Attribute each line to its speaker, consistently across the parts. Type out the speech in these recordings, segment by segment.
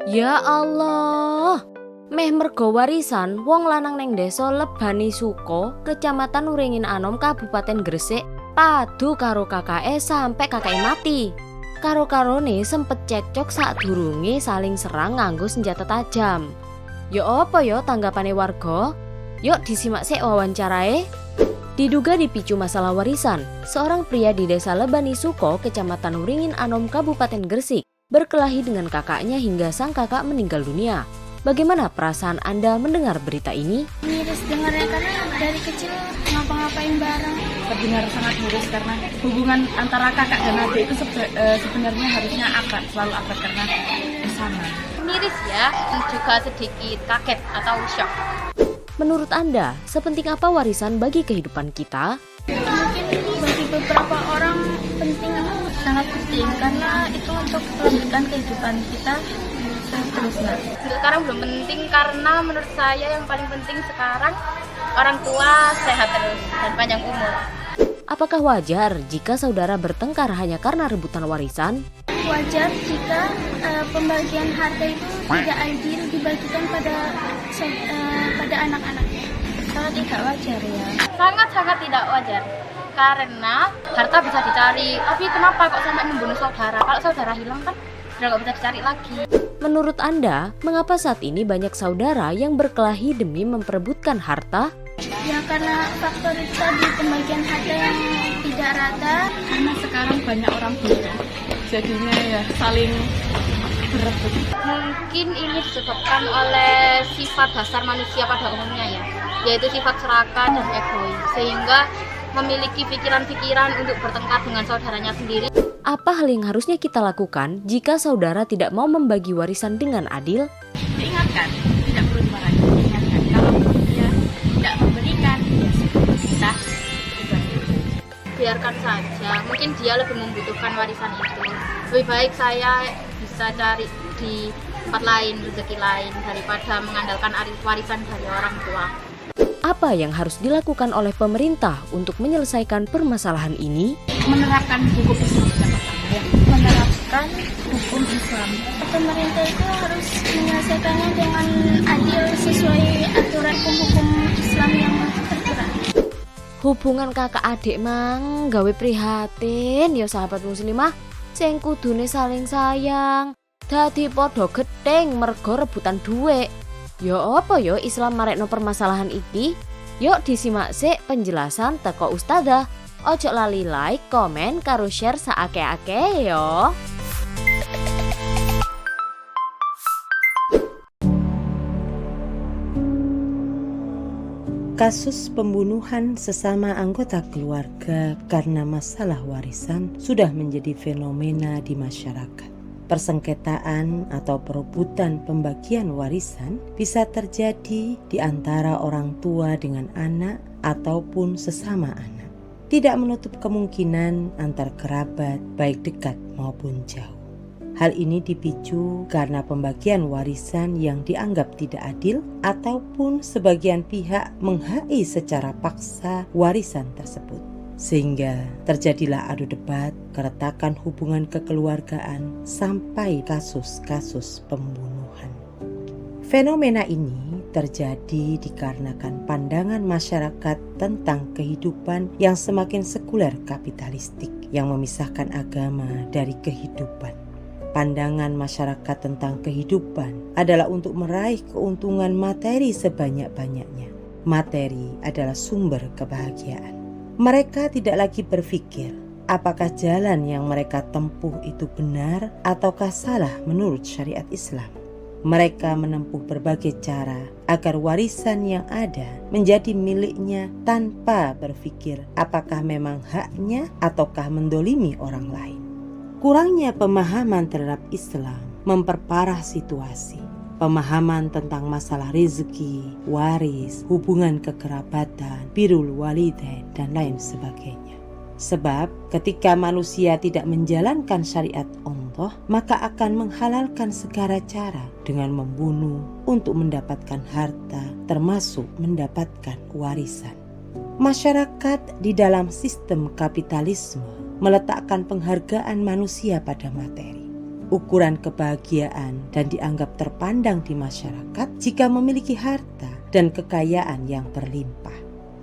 Speaker 1: Ya Allah, meh mergo warisan wong lanang neng desa Lebani Suko, Kecamatan Uringin Anom, Kabupaten Gresik, padu karo kakake sampai kakake mati. Karo-karone sempet cekcok sadurunge saling serang nganggo senjata tajam. Ya apa ya tanggapane warga? Yuk disimak sik wawancarae. Diduga dipicu masalah warisan, seorang pria di desa Lebani Suko, Kecamatan Uringin Anom, Kabupaten Gresik, berkelahi dengan kakaknya hingga sang kakak meninggal dunia. Bagaimana perasaan Anda mendengar berita ini?
Speaker 2: Miris dengarnya karena dari kecil ngapa-ngapain bareng.
Speaker 3: Terdengar sangat miris karena hubungan antara kakak dan adik itu sebenarnya harusnya akrab, selalu akrab karena bersama.
Speaker 4: Miris ya, dan juga sedikit kaget atau shock.
Speaker 1: Menurut Anda, sepenting apa warisan bagi kehidupan kita?
Speaker 2: Mungkin bagi beberapa orang penting, sangat penting karena itu untuk melanjutkan kehidupan kita seterusnya.
Speaker 4: Sekarang belum penting karena menurut saya yang paling penting sekarang orang tua sehat terus dan panjang umur.
Speaker 1: Apakah wajar jika saudara bertengkar hanya karena rebutan warisan?
Speaker 2: Wajar jika pembagian harta itu tidak adil dibagikan pada anak-anaknya.
Speaker 3: Sangat tidak wajar ya.
Speaker 4: Sangat-sangat tidak wajar. Karena harta bisa dicari, tapi kenapa kok sampai membunuh saudara? Kalau saudara hilang kan sudah nggak bisa dicari lagi.
Speaker 1: Menurut Anda, mengapa saat ini banyak saudara yang berkelahi demi memperebutkan harta?
Speaker 2: Ya karena faktor itu tadi, pembagian harta yang tidak rata.
Speaker 3: Karena sekarang banyak orang bodoh, jadinya ya saling berebut.
Speaker 4: Mungkin ini disebabkan oleh sifat dasar manusia pada umumnya ya, yaitu sifat serakah dan egois, sehingga memiliki pikiran-pikiran untuk bertengkar dengan saudaranya sendiri.
Speaker 1: Apa hal yang harusnya kita lakukan jika saudara tidak mau membagi warisan dengan adil?
Speaker 3: Diingatkan, tidak perlu dimarahi. Diingatkan kalau dia tidak memberikan, ya sudah kita
Speaker 4: Biarkan saja, mungkin dia lebih membutuhkan warisan itu. Lebih baik saya bisa cari di tempat lain, rezeki lain, daripada mengandalkan warisan dari orang tua.
Speaker 1: Apa yang harus dilakukan oleh pemerintah untuk menyelesaikan permasalahan ini?
Speaker 3: menerapkan hukum Islam yang pertama ya.
Speaker 2: Menerapkan
Speaker 3: Hukum Islam.
Speaker 2: pemerintah itu harus menyelesaikannya dengan adil sesuai aturan hukum Islam yang tertera.
Speaker 1: Hubungan kakak adik mang gawe prihatin ya sahabat muslimah, sing kudune saling sayang. Dadi padha gething mergo rebutan dhuwit. Ya apa ya Islam marekno permasalahan iki? Yuk disimak sik penjelasan teko ustadzah. Ojo lali like, komen, karo share saake-ake yo.
Speaker 5: Kasus pembunuhan sesama anggota keluarga karena masalah warisan sudah menjadi fenomena di masyarakat. Persengketaan atau perebutan pembagian warisan bisa terjadi di antara orang tua dengan anak ataupun sesama anak. Tidak menutup kemungkinan antar kerabat baik dekat maupun jauh. Hal ini dipicu karena pembagian warisan yang dianggap tidak adil ataupun sebagian pihak menghai secara paksa warisan tersebut. Sehingga terjadilah adu debat, keretakan hubungan kekeluargaan sampai kasus-kasus pembunuhan. Fenomena ini terjadi dikarenakan pandangan masyarakat tentang kehidupan yang semakin sekuler kapitalistik yang memisahkan agama dari kehidupan. Pandangan masyarakat tentang kehidupan adalah untuk meraih keuntungan materi sebanyak-banyaknya. Materi adalah sumber kebahagiaan. Mereka tidak lagi berpikir apakah jalan yang mereka tempuh itu benar ataukah salah menurut syariat Islam. Mereka menempuh berbagai cara agar warisan yang ada menjadi miliknya tanpa berpikir apakah memang haknya ataukah mendolimi orang lain. Kurangnya pemahaman terhadap Islam memperparah situasi. Pemahaman tentang masalah rezeki, waris, hubungan kekerabatan, birrul walidain, dan lain sebagainya. Sebab ketika manusia tidak menjalankan syariat Allah, maka akan menghalalkan segala cara dengan membunuh untuk mendapatkan harta, termasuk mendapatkan warisan. Masyarakat di dalam sistem kapitalisme meletakkan penghargaan manusia pada materi. ukuran kebahagiaan dan dianggap terpandang di masyarakat jika memiliki harta dan kekayaan yang berlimpah.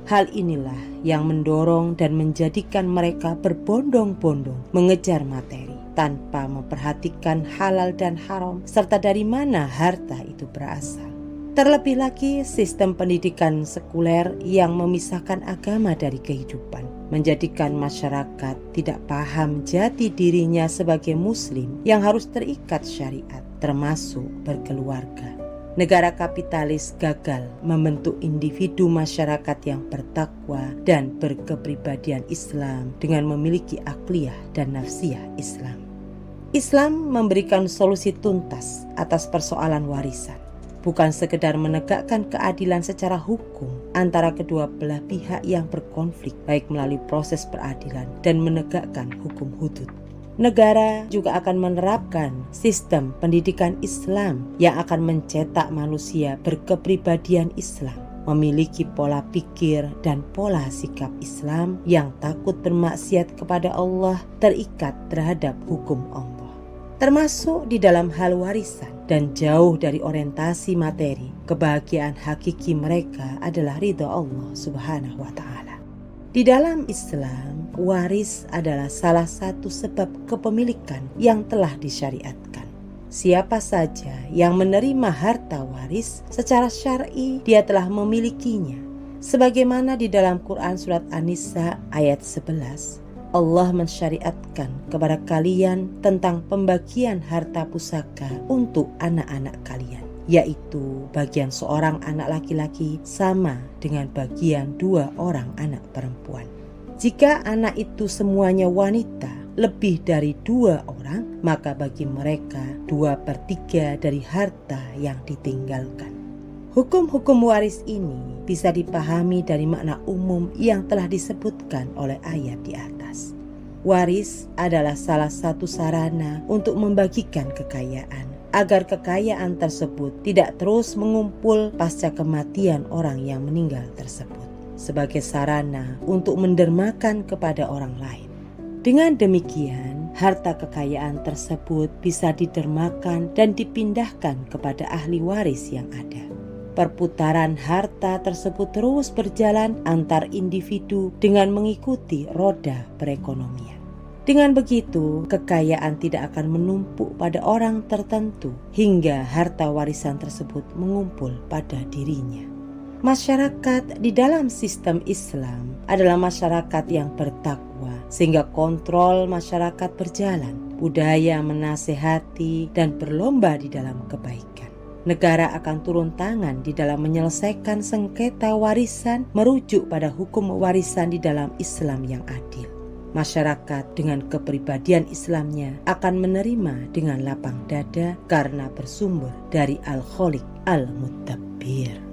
Speaker 5: Hal inilah yang mendorong dan menjadikan mereka berbondong-bondong mengejar materi tanpa memperhatikan halal dan haram serta dari mana harta itu berasal. Terlebih lagi sistem pendidikan sekuler yang memisahkan agama dari kehidupan, menjadikan masyarakat tidak paham jati dirinya sebagai muslim yang harus terikat syariat, termasuk berkeluarga. Negara kapitalis gagal membentuk individu masyarakat yang bertakwa dan berkepribadian Islam dengan memiliki akliyah dan nafsiyah Islam. Islam memberikan solusi tuntas atas persoalan warisan. Bukan sekedar menegakkan keadilan secara hukum antara kedua belah pihak yang berkonflik, baik melalui proses peradilan dan menegakkan hukum hudud. Negara juga akan menerapkan sistem pendidikan Islam yang akan mencetak manusia berkepribadian Islam, memiliki pola pikir dan pola sikap Islam yang takut bermaksiat kepada Allah, terikat terhadap hukum Allah, termasuk di dalam hal warisan. Dan jauh dari orientasi materi, kebahagiaan hakiki mereka adalah ridha Allah Subhanahu wa Ta'ala. Di dalam Islam, waris adalah salah satu sebab kepemilikan yang telah disyariatkan. Siapa saja yang menerima harta waris secara syar'i, dia telah memilikinya. Sebagaimana di dalam Quran surat An-Nisa ayat 11, Allah mensyariatkan kepada kalian tentang pembagian harta pusaka untuk anak-anak kalian, yaitu bagian seorang anak laki-laki sama dengan bagian 2 orang anak perempuan. Jika anak itu semuanya wanita, lebih dari 2 orang, maka bagi mereka 2/3 dari harta yang ditinggalkan. Hukum-hukum waris ini bisa dipahami dari makna umum yang telah disebutkan oleh ayat di atas. Waris adalah salah satu sarana untuk membagikan kekayaan, agar kekayaan tersebut tidak terus mengumpul pasca kematian orang yang meninggal tersebut, sebagai sarana untuk mendermakan kepada orang lain. Dengan demikian, harta kekayaan tersebut bisa didermakan dan dipindahkan kepada ahli waris yang ada. Perputaran harta tersebut terus berjalan antar individu dengan mengikuti roda perekonomian. Dengan begitu, kekayaan tidak akan menumpuk pada orang tertentu hingga harta warisan tersebut mengumpul pada dirinya. Masyarakat di dalam sistem Islam adalah masyarakat yang bertakwa, sehingga kontrol masyarakat berjalan, budaya menasehati dan berlomba di dalam kebaikan. Negara akan turun tangan di dalam menyelesaikan sengketa warisan merujuk pada hukum warisan di dalam Islam yang adil. Masyarakat dengan kepribadian Islamnya akan menerima dengan lapang dada karena bersumber dari Al-Khaliq Al-Mudabbir.